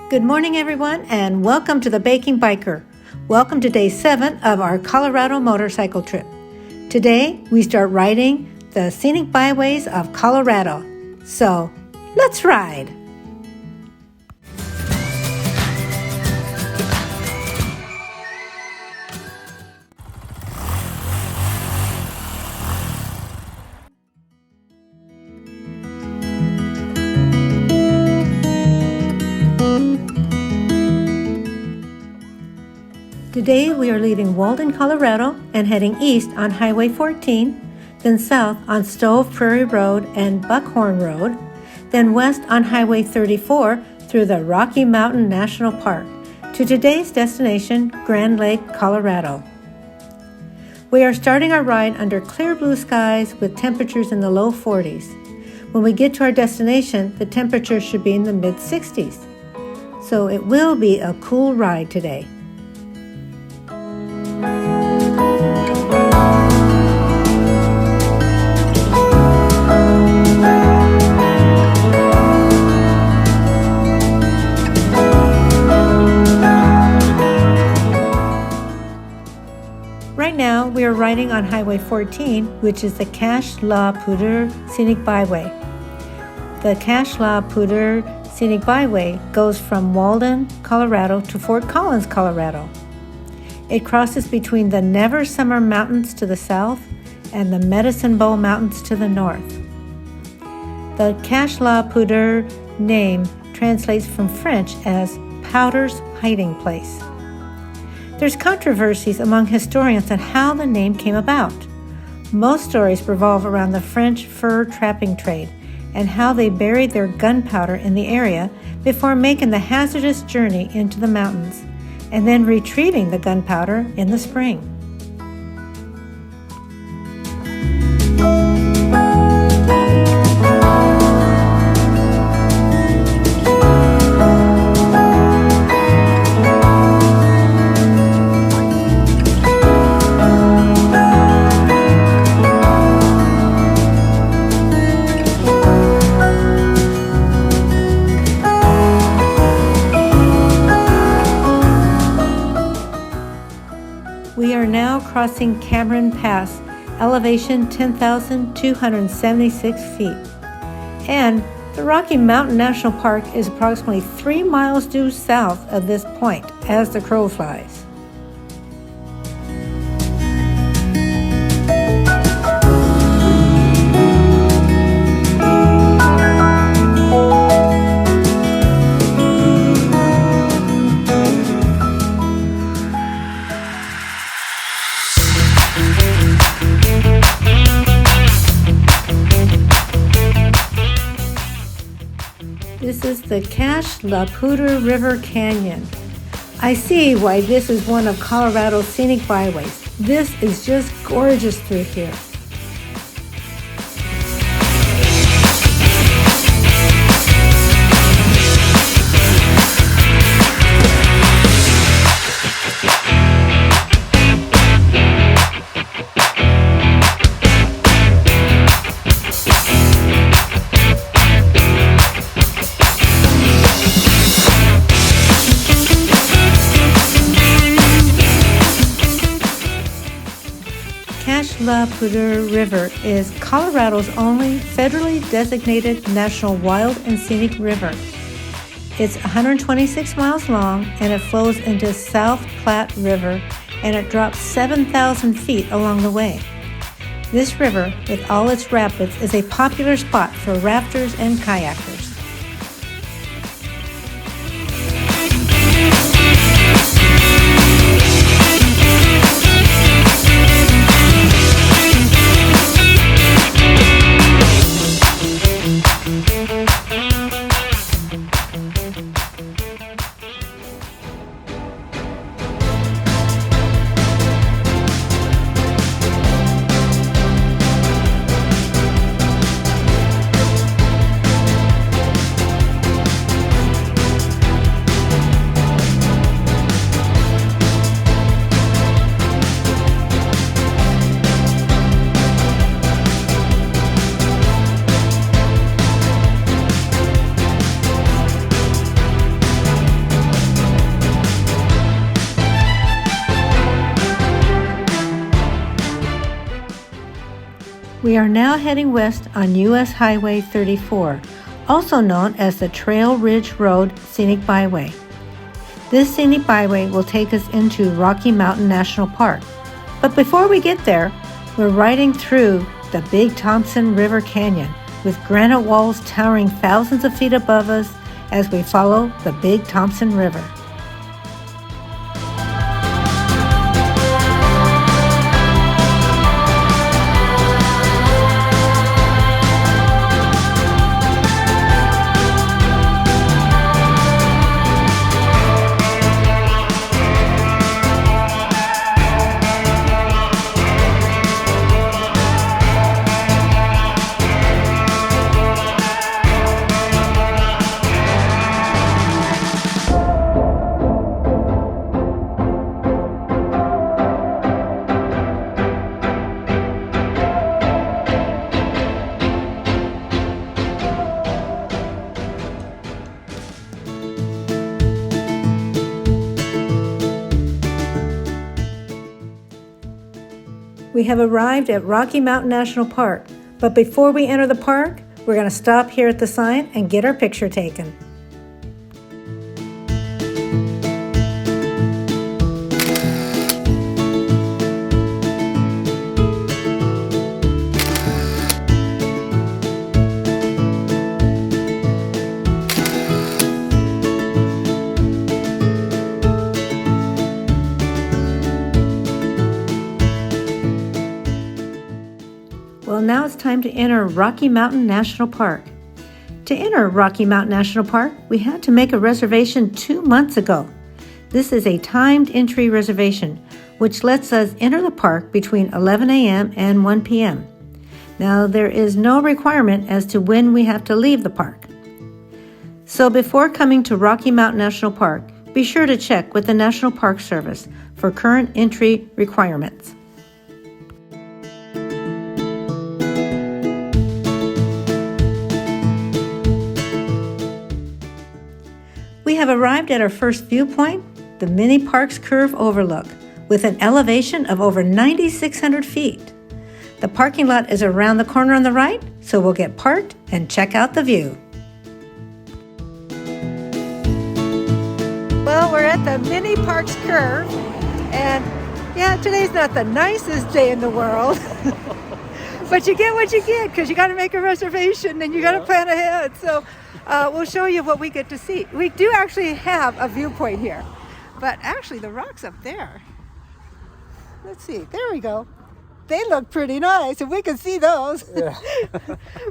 Good morning, everyone, and welcome to the Baking Biker. Welcome to day 7 of our Colorado motorcycle trip. Today, we start riding the scenic byways of Colorado. So, let's ride! Today we are leaving Walden, Colorado and heading east on Highway 14, then south on Prairie Road and Buckhorn Road, then west on Highway 34 through the Rocky Mountain National Park to today's destination, Grand Lake, Colorado. We are starting our ride under clear blue skies with temperatures in the low 40s. When we get to our destination, the temperature should be in the mid-60s. So it will be a cool ride today. Right now, we are riding on Highway 14, which is the XRx Low Poudre Scenic Byway. The XRx Low Poudre Scenic Byway goes from Walden, Colorado to Fort Collins, Colorado. It crosses between the Never Summer Mountains to the south and the Medicine Bow Mountains to the north. The XRx Low Poudre name translates from French as Poudre's hiding place. There's controversies among historians on how the name came about. Most stories revolve around the French fur trapping trade and how they buried their gunpowder in the area before making the hazardous journey into the mountains, and then retrieving the gunpowder in the spring. We are now crossing Cameron Pass, elevation 10,276 feet. And the Rocky Mountain National Park is approximately 3 miles due south of this point as the crow flies. This is the XRx Low Poudre River Canyon. I see why this is one of Colorado's scenic byways. This is just gorgeous through here. XRx Low Poudre River is Colorado's only federally designated national wild and scenic river. It's 126 miles long and it flows into South Platte River and it drops 7,000 feet along the way. This river, with all its rapids, is a popular spot for rafters and kayakers. We are now heading west on US Highway 34, also known as the Trail Ridge Road Scenic Byway. This scenic byway will take us into Rocky Mountain National Park. But before we get there, we're riding through the Big Thompson River Canyon with granite walls towering thousands of feet above us as we follow the Big Thompson River. We have arrived at Rocky Mountain National Park, but before we enter the park, we're going to stop here at the sign and get our picture taken. Well, now it's time to enter Rocky Mountain National Park. To enter Rocky Mountain National Park, we had to make a reservation 2 months ago. This is a timed entry reservation, which lets us enter the park between 11 a.m. and 1 p.m. Now, there is no requirement as to when we have to leave the park. So before coming to Rocky Mountain National Park, be sure to check with the National Park Service for current entry requirements. We have arrived at our first viewpoint, the Mini Parks Curve Overlook, with an elevation of over 9,600 feet. The parking lot is around the corner on the right, so we'll get parked and check out the view. Well, we're at the Mini Parks Curve, and yeah, today's not the nicest day in the world. But you get what you get, because you got to make a reservation and you got to plan ahead. So we'll show you what we get to see. We do actually have a viewpoint here, but actually the rock's up there. Let's see, there we go. They look pretty nice, and we can see those. Yeah.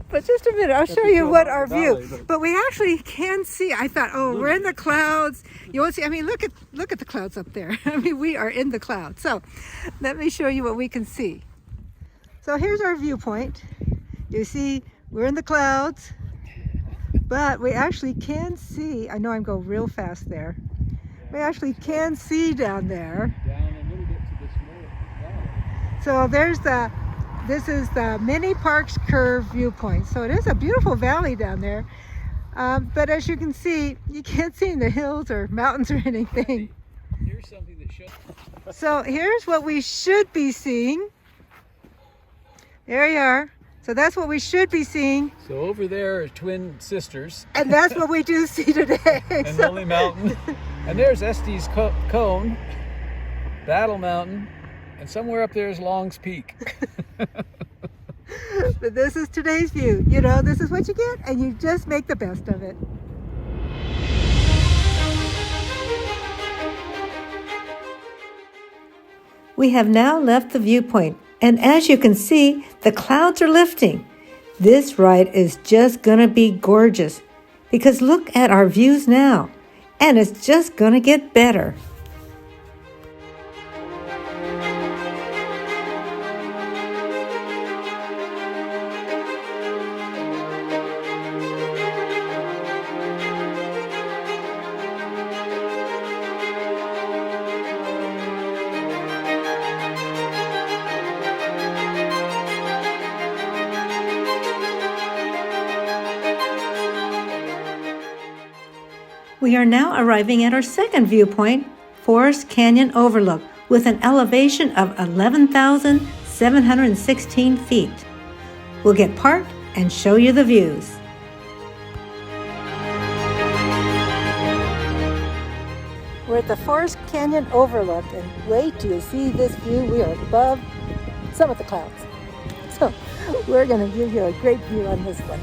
But just a minute, I'll show you what our view. But we actually can see. I thought, oh, we're in the clouds. You won't see. I mean, look at the clouds up there. I mean, we are in the clouds. So let me show you what we can see. So here's our viewpoint. You see, we're in the clouds, but we actually can see. I know I'm going real fast there. We actually can see down there. Down a little bit to the small valley. So this is the Mini Parks Curve viewpoint. So it is a beautiful valley down there. But as you can see, you can't see in the hills or mountains or anything. Here's something that shows. So here's what we should be seeing. There you are. So that's what we should be seeing. So over there are twin sisters. And that's what we do see today. And Lonely Mountain. And there's Estes Cone, Battle Mountain, and somewhere up there is Long's Peak. But this is today's view. You know, this is what you get, and you just make the best of it. We have now left the viewpoint, and as you can see, the clouds are lifting. This ride is just gonna be gorgeous, because look at our views now, and it's just gonna get better. We are now arriving at our second viewpoint, Forest Canyon Overlook, with an elevation of 11,716 feet. We'll get parked and show you the views. We're at the Forest Canyon Overlook, and wait till you see this view. We are above some of the clouds. So we're going to give you a great view on this one.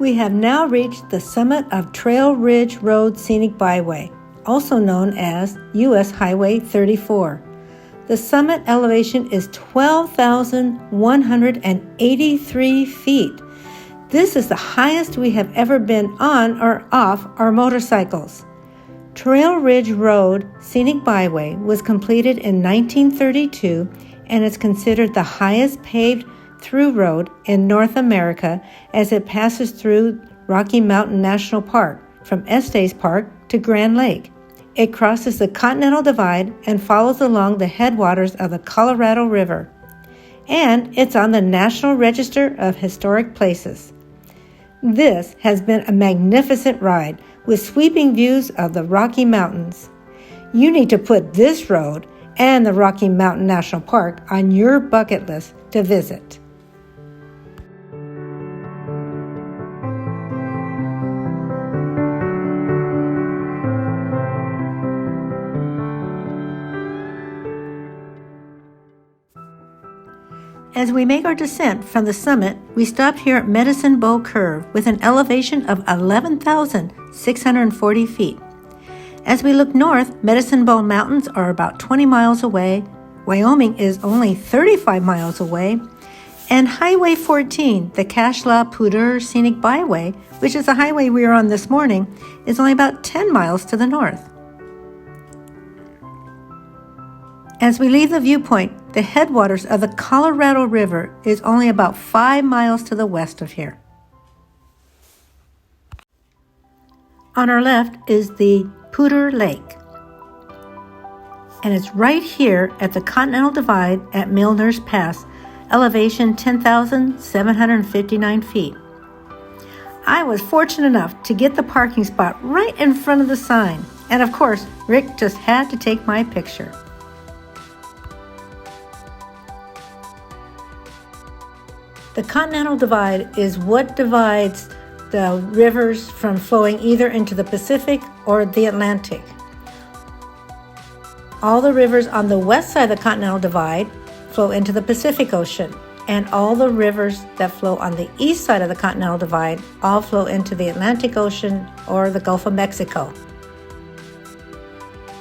We have now reached the summit of Trail Ridge Road Scenic Byway, also known as US Highway 34. The summit elevation is 12,183 feet. This is the highest we have ever been on or off our motorcycles. Trail Ridge Road Scenic Byway was completed in 1932 and is considered the highest paved through road in North America as it passes through Rocky Mountain National Park from Estes Park to Grand Lake. It crosses the Continental Divide and follows along the headwaters of the Colorado River. And it's on the National Register of Historic Places. This has been a magnificent ride with sweeping views of the Rocky Mountains. You need to put this road and the Rocky Mountain National Park on your bucket list to visit. As we make our descent from the summit, we stop here at Medicine Bow Curve with an elevation of 11,640 feet. As we look north, Medicine Bow Mountains are about 20 miles away, Wyoming is only 35 miles away, and Highway 14, the Poudre Scenic Byway, which is the highway we are on this morning, is only about 10 miles to the north. As we leave the viewpoint, the headwaters of the Colorado River is only about 5 miles to the west of here. On our left is the Poudre Lake, and it's right here at the Continental Divide at Milner's Pass, elevation 10,759 feet. I was fortunate enough to get the parking spot right in front of the sign, and of course, Rick just had to take my picture. The Continental Divide is what divides the rivers from flowing either into the Pacific or the Atlantic. All the rivers on the west side of the Continental Divide flow into the Pacific Ocean, and all the rivers that flow on the east side of the Continental Divide all flow into the Atlantic Ocean or the Gulf of Mexico.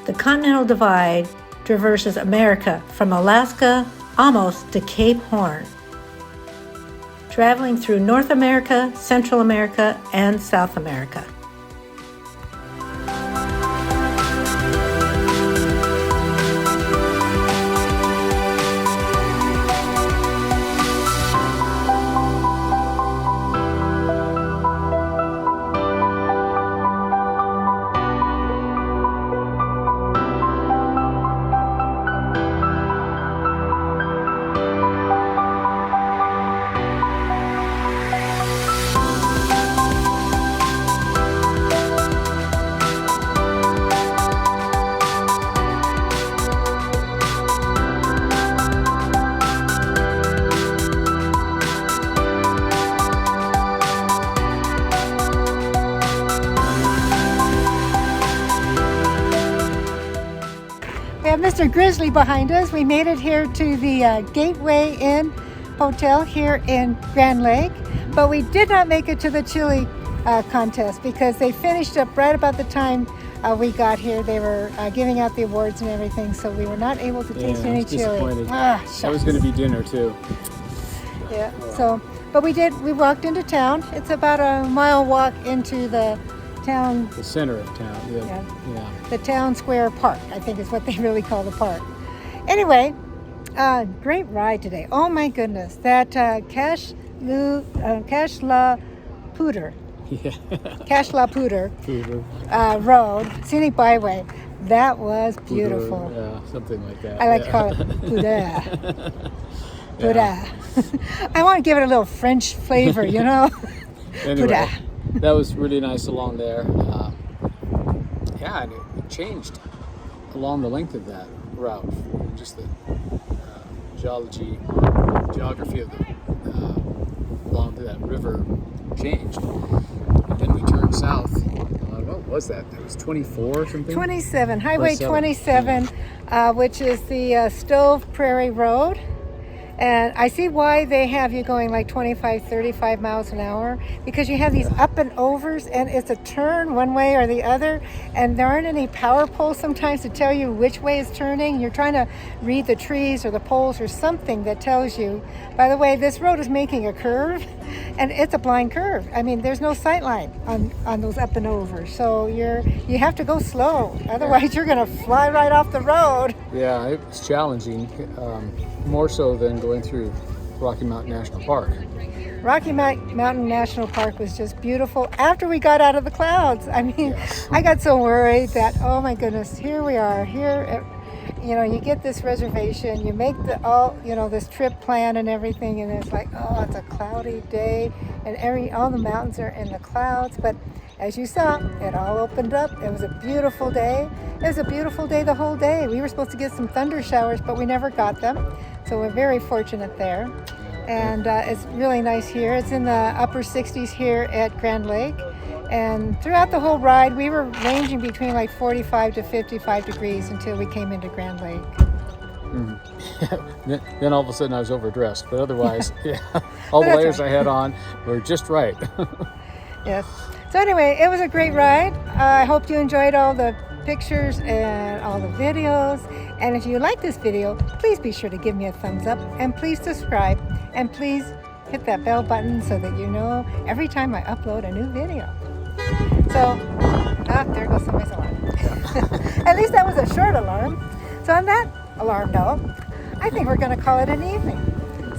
The Continental Divide traverses America from Alaska almost to Cape Horn, traveling through North America, Central America, and South America. We have Mr. Grizzly behind us. We made it here to the Gateway Inn Hotel here in Grand Lake, but we did not make it to the chili contest because they finished up right about the time we got here. They were giving out the awards and everything, so we were not able to taste any chili. That was going to be dinner too. Yeah, so, but we walked into town. It's about a mile walk into the town. The center of town, yeah. The town square park, I think is what they really call the park. Anyway, great ride today. Oh my goodness, that Cache La Poudre. Yeah. Cache La Poudre road, Scenic Byway. That was beautiful. Poudre, yeah, something like that. I like to call it Poudre. Poudre. I want to give it a little French flavor, you know? Anyway, Poudre. that was really nice along there. And it changed along the length of that route. Just the geography of the along that river changed. And then we turned south. What was that? It was 24 or something? 27, Highway 27, which is the Stove Prairie Road. And I see why they have you going like 25, 35 miles an hour, because you have these up and overs and it's a turn one way or the other, and there aren't any power poles sometimes to tell you which way is turning. You're trying to read the trees or the poles or something that tells you. By the way, this road is making a curve, and it's a blind curve. I mean, there's no sight line on those up and overs, so you have to go slow, otherwise you're going to fly right off the road. Yeah, it was challenging, more so than going through Rocky Mountain National Park. Rocky Mountain National Park was just beautiful after we got out of the clouds. I mean, I got so worried that, oh my goodness, here we are, you get this reservation, you make this trip plan and everything, and it's like, oh, it's a cloudy day, and all the mountains are in the clouds. But as you saw, it all opened up. It was a beautiful day. It was a beautiful day the whole day. We were supposed to get some thunder showers, but we never got them. So we're very fortunate there. And it's really nice here. It's in the upper 60s here at Grand Lake. And throughout the whole ride, we were ranging between like 45 to 55 degrees until we came into Grand Lake. Mm-hmm. Then all of a sudden I was overdressed, but otherwise, all the layers I had on were just right. Yes. So anyway, it was a great ride. I hope you enjoyed all the pictures and all the videos. And if you like this video, please be sure to give me a thumbs up, and please subscribe, and please hit that bell button so that you know every time I upload a new video. So, there goes somebody's alarm. At least that was a short alarm. So on that alarm note, I think we're going to call it an evening.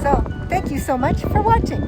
So thank you so much for watching.